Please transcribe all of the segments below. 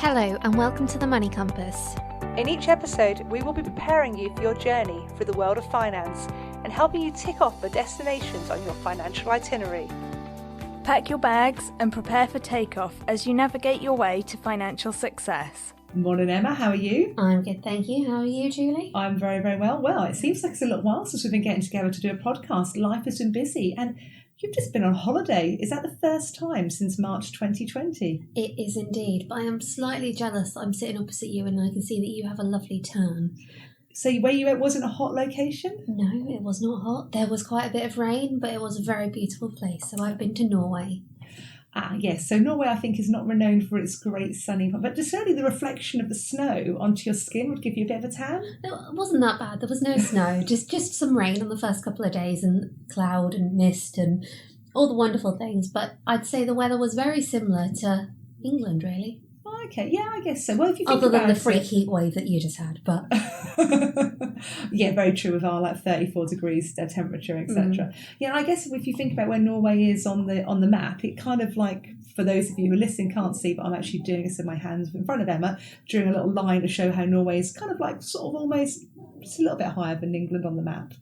Hello and welcome to the Money Compass. In each episode, we will be preparing you for your journey through the world of finance and helping you tick off the destinations on your financial itinerary. Pack your bags and prepare for takeoff as you navigate your way to financial success. Morning, Emma. How are you? I'm good, thank you. How are you, Julie? I'm very, very well. Well, it seems like it's a little while since we've been getting together to do a podcast. Life has been busy and you've just been on holiday. Is that the first time since March 2020? It is indeed, but I am slightly jealous. I'm sitting opposite you and I can see that you have a lovely tan. So where you went wasn't a hot location? No, it was not hot. There was quite a bit of rain, but it was a very beautiful place. So I've been to Norway. Ah, yes. So Norway, I think, is not renowned for its great sunny, but just certainly the reflection of the snow onto your skin would give you a bit of a tan. It wasn't that bad. There was no snow, just some rain on the first couple of days and cloud and mist and all the wonderful things. But I'd say the weather was very similar to England, really. Okay, yeah, I guess so. Well, if you think other than about the freak heat wave that you just had, but yeah, very true with our 34 degrees temperature, etc. Yeah, I guess if you think about where Norway is on the map, it kind of like, for those of you who are listening can't see, but I'm actually doing this in my hands in front of Emma, drawing a little line to show how Norway is kind of like sort of almost just a little bit higher than England on the map.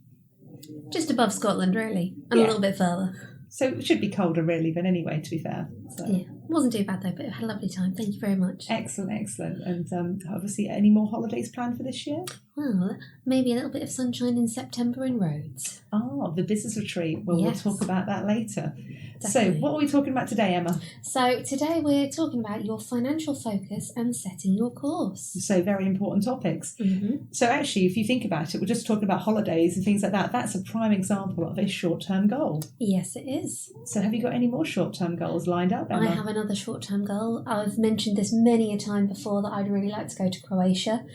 Just above Scotland, really, and a little bit further. So it should be colder, really, but anyway, to be fair. So. Yeah, it wasn't too bad, though, but I had a lovely time. Thank you very much. Excellent, excellent. And obviously, any more holidays planned for this year? Well, maybe a little bit of sunshine in September in Rhodes. Oh, the business retreat. Well, yes. We'll talk about that later. Definitely. So what are we talking about today, Emma? So today we're talking about your financial focus and setting your course. So very important topics. Mm-hmm. So actually, if you think about it, we're just talking about holidays and things like that. That's a prime example of a short-term goal. Yes, it is. So have you got any more short-term goals lined up, Emma? I have another short-term goal. I've mentioned this many a time before that I'd really like to go to Croatia.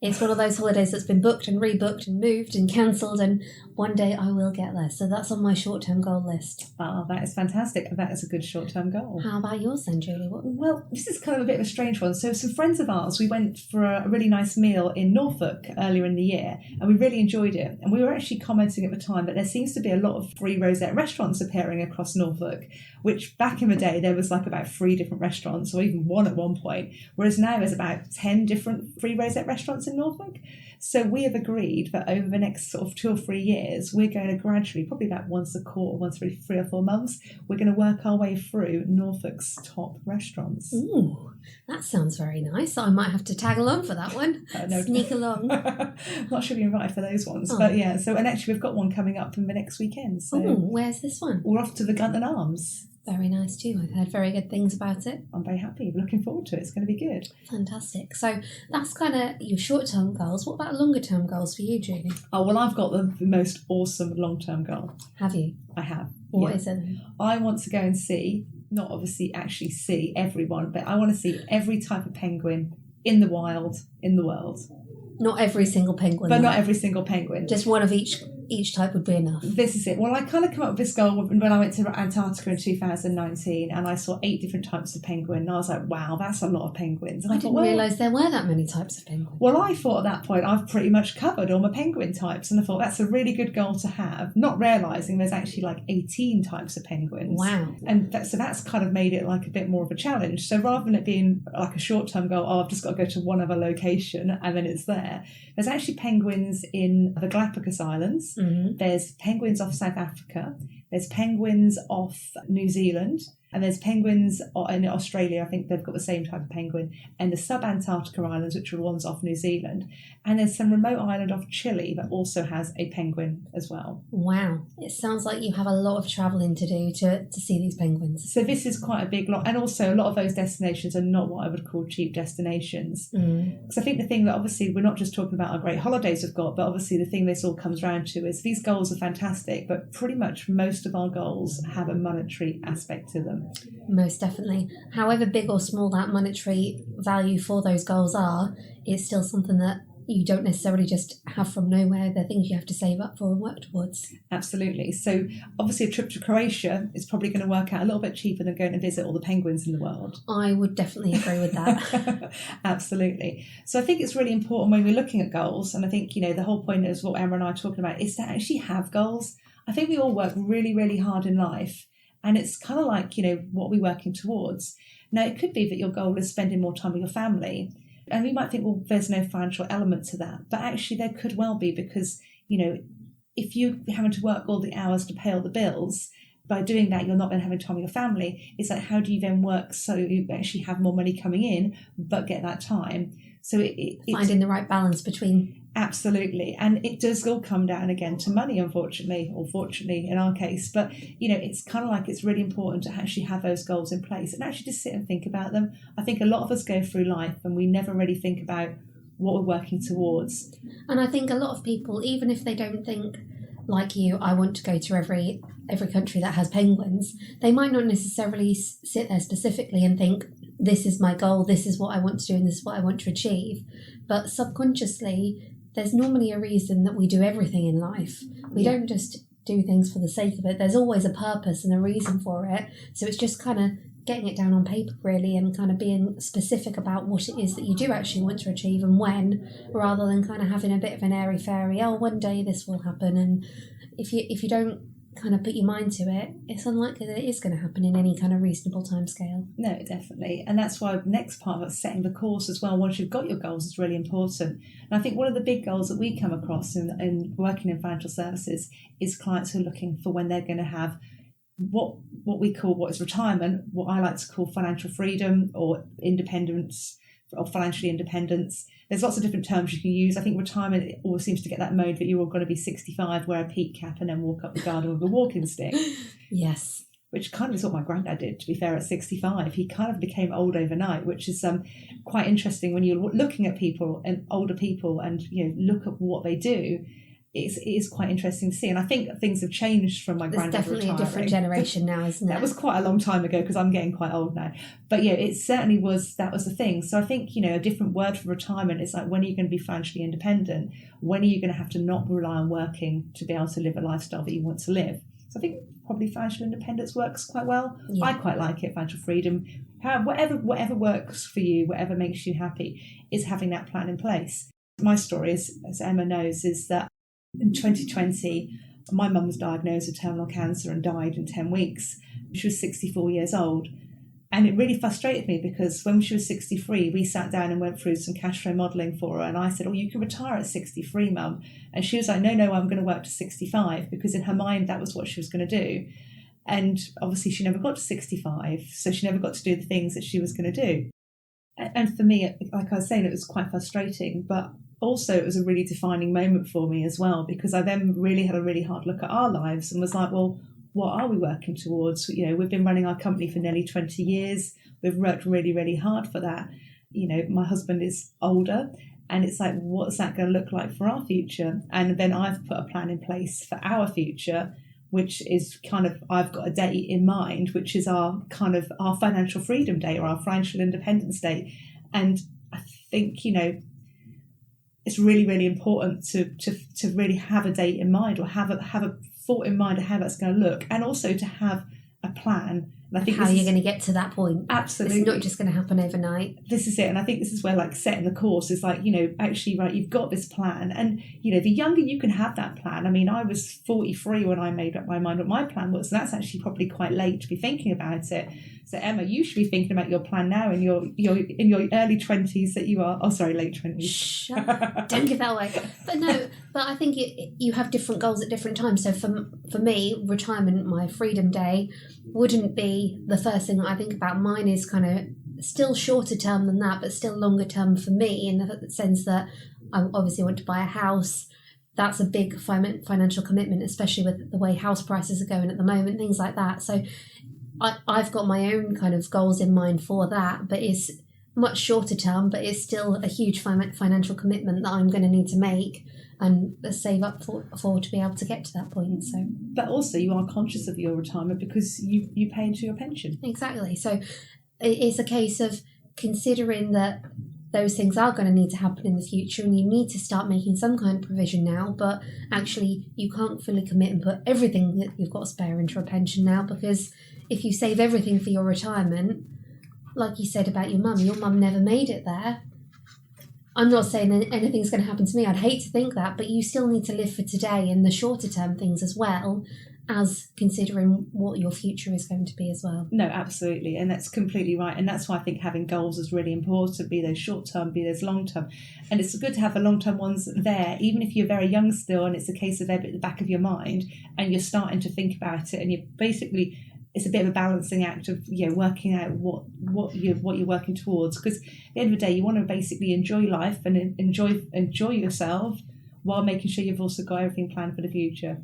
It's one of those holidays that's been booked and rebooked and moved and cancelled, and one day I will get there. So that's on my short-term goal list. Ah, that is fantastic. That is a good short-term goal. How about yours then, Julie? Well, this is kind of a bit of a strange one. So some friends of ours, we went for a really nice meal in Norfolk earlier in the year, and we really enjoyed it. And we were actually commenting at the time that there seems to be a lot of free rosette restaurants appearing across Norfolk, which back in the day there was like about 3 different restaurants, or even 1 at one point, whereas now there's about 10 different free rosette restaurants in Norfolk. So we have agreed that over the next sort of 2 or 3 years, we're going to gradually, probably about once a quarter, once every 3 or 4 months, we're going to work our way through Norfolk's top restaurants. Ooh, that sounds very nice. I might have to tag along for that one. No, sneak along. Not sure if you're invited for those ones, but yeah. So, and actually we've got one coming up from the next weekend. So where's this one? We're off to the Gun and Arms. Very nice too. I've heard very good things about it. I'm very happy. We're looking forward to it. It's going to be good. Fantastic. So that's kind of your short-term goals. What about longer-term goals for you, Julie? Oh, well, I've got the most awesome long-term goal. Have you? I have. What is it then? I want to go and see, not obviously actually see everyone, but I want to see every type of penguin in the wild, in the world. Not every single penguin. But not every single penguin. Just one of each type would be enough. This is it. Well, I kind of come up with this goal when I went to Antarctica in 2019 and I saw 8 different types of penguin. And I was like, wow, that's a lot of penguins. And I didn't realise there were that many types of penguin. Well, I thought at that point I've pretty much covered all my penguin types. And I thought that's a really good goal to have, not realising there's actually like 18 types of penguins. Wow. And so that's kind of made it like a bit more of a challenge. So rather than it being like a short-term goal, I've just got to go to one other location and then it's there. There's actually penguins in the Galapagos Islands. Mm-hmm. There's penguins off South Africa. There's penguins off New Zealand. And there's penguins in Australia. I think they've got the same type of penguin. And the sub-Antarctica islands, which are the ones off New Zealand. And there's some remote island off Chile that also has a penguin as well. Wow. It sounds like you have a lot of travelling to do to see these penguins. So this is quite a big lot. And also a lot of those destinations are not what I would call cheap destinations. Because I think the thing that obviously we're not just talking about our great holidays we've got, but obviously the thing this all comes round to is these goals are fantastic, but pretty much most of our goals have a monetary aspect to them. Most definitely. However big or small that monetary value for those goals are, it's still something that you don't necessarily just have from nowhere. They're things you have to save up for and work towards. Absolutely. So obviously a trip to Croatia is probably going to work out a little bit cheaper than going to visit all the penguins in the world. I would definitely agree with that. Absolutely. So I think it's really important when we're looking at goals, and I think, the whole point is what Emma and I are talking about, is to actually have goals. I think we all work really, really hard in life. And it's kind of like, what are we working towards? Now, it could be that your goal is spending more time with your family. And you might think, well, there's no financial element to that. But actually, there could well be, because, if you're having to work all the hours to pay all the bills, by doing that, you're not then having time with your family. It's like, how do you then work so you actually have more money coming in, but get that time? So it's finding the right balance between. Absolutely. And it does all come down again to money, unfortunately, or fortunately in our case. But, it's kind of like it's really important to actually have those goals in place and actually just sit and think about them. I think a lot of us go through life and we never really think about what we're working towards. And I think a lot of people, even if they don't think like you, I want to go to every country that has penguins, they might not necessarily sit there specifically and think, this is my goal, this is what I want to do, and this is what I want to achieve. But subconsciously, there's normally a reason that we do everything in life. We don't just do things for the sake of it. There's always a purpose and a reason for it. So it's just kind of getting it down on paper, really, and kind of being specific about what it is that you do actually want to achieve and when, rather than kind of having a bit of an airy-fairy, one day this will happen. And if you don't kind of put your mind to it, it's unlikely that it is going to happen in any kind of reasonable timescale. No, definitely. And that's why the next part of setting the course as well, once you've got your goals, is really important. And I think one of the big goals that we come across in working in financial services is clients who are looking for when they're going to have what we call, what is retirement, what I like to call financial freedom or independence, or financially independence. There's lots of different terms you can use. I think retirement always seems to get that mode that you're all going to be 65, wear a peak cap, and then walk up the garden with a walking stick. Yes. Which kind of is what my granddad did, to be fair, at 65. He kind of became old overnight, which is quite interesting when you're looking at people and older people and look at what they do. It is quite interesting to see. And I think things have changed from my granddad retiring. It's definitely a different generation now, isn't it? That was quite a long time ago, because I'm getting quite old now. But it certainly was, that was the thing. So I think, a different word for retirement is like, when are you going to be financially independent? When are you going to have to not rely on working to be able to live a lifestyle that you want to live? So I think probably financial independence works quite well. Yeah. I quite like it, financial freedom. Whatever works for you, whatever makes you happy, is having that plan in place. My story, as Emma knows, is that in 2020, my mum was diagnosed with terminal cancer and died in 10 weeks. She was 64 years old. And it really frustrated me, because when she was 63, we sat down and went through some cash flow modelling for her. And I said, you can retire at 63, Mum. And she was like, no, I'm going to work to 65, because in her mind, that was what she was going to do. And obviously she never got to 65, so she never got to do the things that she was going to do. And for me, like I was saying, it was quite frustrating, but also it was a really defining moment for me as well, because I then really had a really hard look at our lives and was like, well, what are we working towards? We've been running our company for nearly 20 years. We've worked really, really hard for that. My husband is older, and it's like, what's that going to look like for our future? And then I've put a plan in place for our future, which is kind of, I've got a date in mind, which is our financial freedom day, or our financial independence day. And I think, it's really, really important to really have a date in mind, or have a thought in mind of how that's going to look, and also to have a plan. And I think how you're going to get to that point. Absolutely. It's not just going to happen overnight. This is it. And I think this is where setting the course is actually, right, you've got this plan. And, the younger you can have that plan. I mean, I was 43 when I made up my mind what my plan was. And that's actually probably quite late to be thinking about it. So Emma, you should be thinking about your plan now in your early 20s that you are. Oh, sorry, late 20s. Shut up. Don't give that away. But I think you have different goals at different times. So for me, retirement, my freedom day, wouldn't be the first thing that I think about. Mine is kind of still shorter term than that, but still longer term for me, in the sense that I obviously want to buy a house. That's a big financial commitment, especially with the way house prices are going at the moment, things like that. So I've got my own kind of goals in mind for that, but it's much shorter term, but it's still a huge financial commitment that I'm going to need to make and save up for to be able to get to that point. So, but also you are conscious of your retirement, because you pay into your pension. Exactly. So it's a case of considering that those things are going to need to happen in the future, and you need to start making some kind of provision now, but actually you can't fully commit and put everything that you've got spare into a pension now, because if you save everything for your retirement, like you said about your mum never made it there. I'm not saying that anything's going to happen to me. I'd hate to think that, but you still need to live for today and the shorter term things as well. as considering what your future is going to be as well. No, absolutely. And that's completely right. And that's why I think having goals is really important, be those short term, be those long term. And it's good to have the long term ones there, even if you're very young still and it's a case of they're at the back of your mind and you're starting to think about it, and you're basically, it's a bit of a balancing act of, working out what you're working towards. Because at the end of the day, you want to basically enjoy life and enjoy yourself while making sure you've also got everything planned for the future.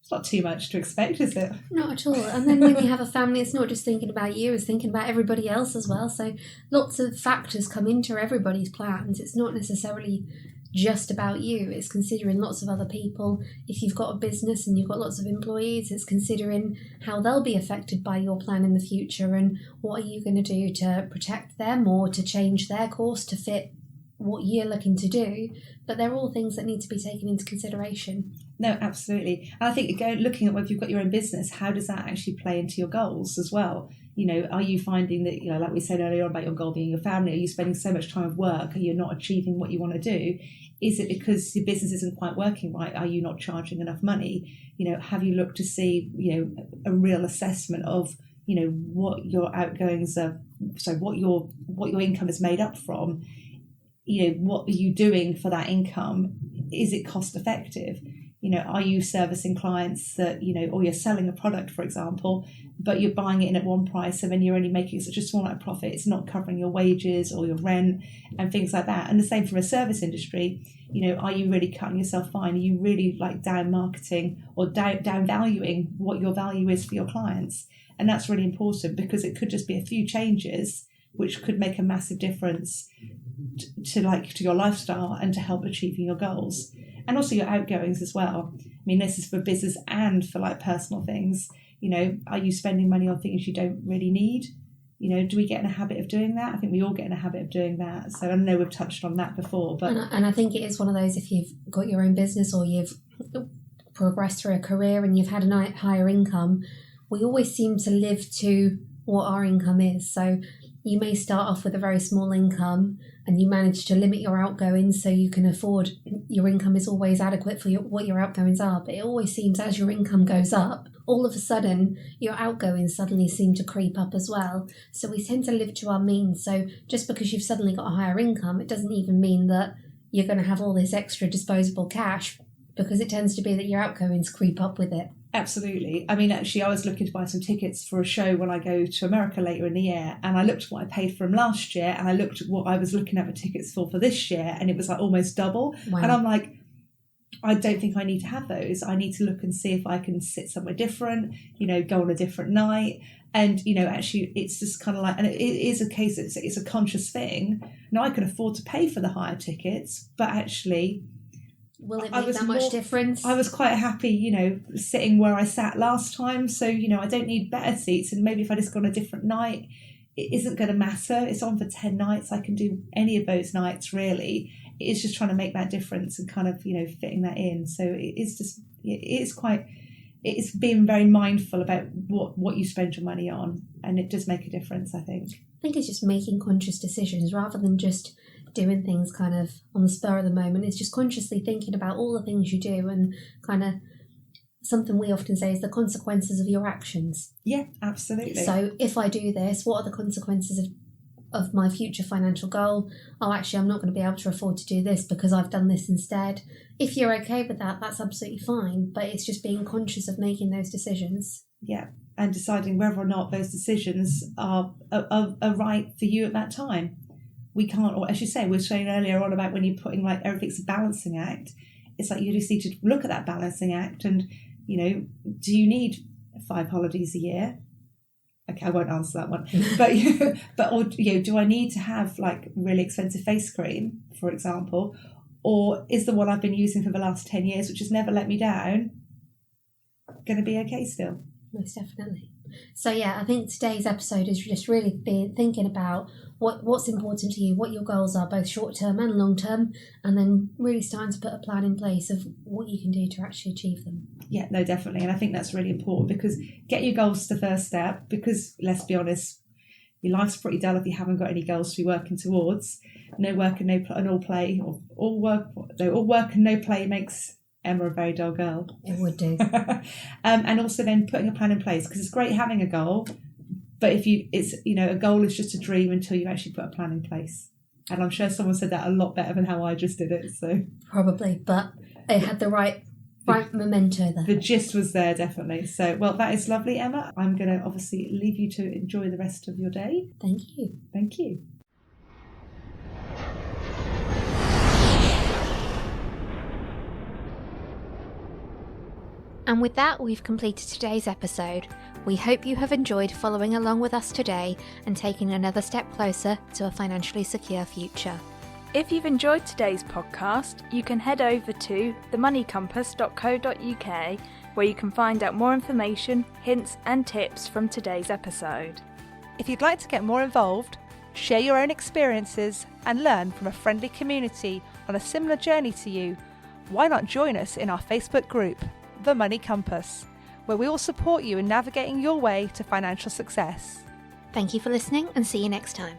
It's not too much to expect, is it? Not at all. And then when you have a family, it's not just thinking about you, it's thinking about everybody else as well. So lots of factors come into everybody's plans. It's not necessarily just about you. It's considering lots of other people. If you've got a business and you've got lots of employees, it's considering how they'll be affected by your plan in the future and what are you going to do to protect them or to change their course to fit what you're looking to do. But they're all things that need to be taken into consideration. No, absolutely. And I think looking at whether you've got your own business, how does that actually play into your goals as well? Are you finding that, like we said earlier on about your goal being your family, are you spending so much time at work? Are you not achieving what you want to do? Is it because your business isn't quite working right? Are you not charging enough money? Have you looked to see, a real assessment of, what your outgoings are, so what your income is made up from? What are you doing for that income? Is it cost effective? Are you servicing clients that, or you're selling a product, for example, but you're buying it in at one price and then you're only making such a small amount of profit, it's not covering your wages or your rent and things like that. And the same from a service industry, are you really cutting yourself fine? Are you really down marketing or down valuing what your value is for your clients? And that's really important because it could just be a few changes which could make a massive difference to your lifestyle and to help achieving your goals. And also your outgoings as well. I mean, this is for business and for personal things. Are you spending money on things you don't really need? Do we get in a habit of doing that? I think we all get in a habit of doing that. So I know we've touched on that before. But and I think it is one of those, if you've got your own business or you've progressed through a career and you've had a higher income, we always seem to live to what our income is. So you may start off with a very small income and you manage to limit your outgoings so you can afford, your income is always adequate for what your outgoings are. But it always seems as your income goes up, all of a sudden your outgoings suddenly seem to creep up as well. So we tend to live to our means. So just because you've suddenly got a higher income, it doesn't even mean that you're going to have all this extra disposable cash, because it tends to be that your outgoings creep up with it. Absolutely. I mean, actually, I was looking to buy some tickets for a show when I go to America later in the year, and I looked at what I paid for them last year, and I looked at what I was looking at the tickets for this year, and it was almost double. Wow. And I'm like, I don't think I need to have those. I need to look and see if I can sit somewhere different, go on a different night. And, actually, it's just kind of and it is a case, it's a conscious thing. Now, I can afford to pay for the higher tickets, but actually, will it make that much difference? I was quite happy, sitting where I sat last time. So, I don't need better seats. And maybe if I just go on a different night, it isn't going to matter. It's on for 10 nights. I can do any of those nights, really. It's just trying to make that difference and kind of, fitting that in. So it's being very mindful about what you spend your money on. And it does make a difference, I think. I think it's just making conscious decisions rather than just doing things kind of on the spur of the moment. It's just consciously thinking about all the things you do, and kind of something we often say is the consequences of your actions. Yeah, absolutely. So if I do this, what are the consequences of my future financial goal? Oh, actually, I'm not going to be able to afford to do this because I've done this instead. If you're okay with that, that's absolutely fine. But it's just being conscious of making those decisions. Yeah, and deciding whether or not those decisions are right for you at that time. We can't, or as you say, we were saying earlier on about when you're putting everything's a balancing act. It's you just need to look at that balancing act and, do you need 5 holidays a year? Okay, I won't answer that one. Or do I need to have really expensive face cream, for example? Or is the one I've been using for the last 10 years, which has never let me down, going to be okay still? Most definitely. So yeah, I think today's episode is just really thinking about what's important to you, what your goals are, both short term and long term, and then really starting to put a plan in place of what you can do to actually achieve them. Yeah, no, definitely. And I think that's really important, because get your goals the first step, because let's be honest, your life's pretty dull if you haven't got any goals to be working towards. No work and no play, or all work and no play makes Emma a very dull girl. It would do. And also then putting a plan in place, because it's great having a goal, but a goal is just a dream until you actually put a plan in place. And I'm sure someone said that a lot better than how I just did it. So probably, but it had the right memento there. The gist was there, definitely. So, well, that is lovely, Emma. I'm going to obviously leave you to enjoy the rest of your day. Thank you. Thank you. And with that, we've completed today's episode. We hope you have enjoyed following along with us today and taking another step closer to a financially secure future. If you've enjoyed today's podcast, you can head over to themoneycompass.co.uk where you can find out more information, hints and tips from today's episode. If you'd like to get more involved, share your own experiences and learn from a friendly community on a similar journey to you, why not join us in our Facebook group, The Money Compass, where we will support you in navigating your way to financial success. Thank you for listening and see you next time.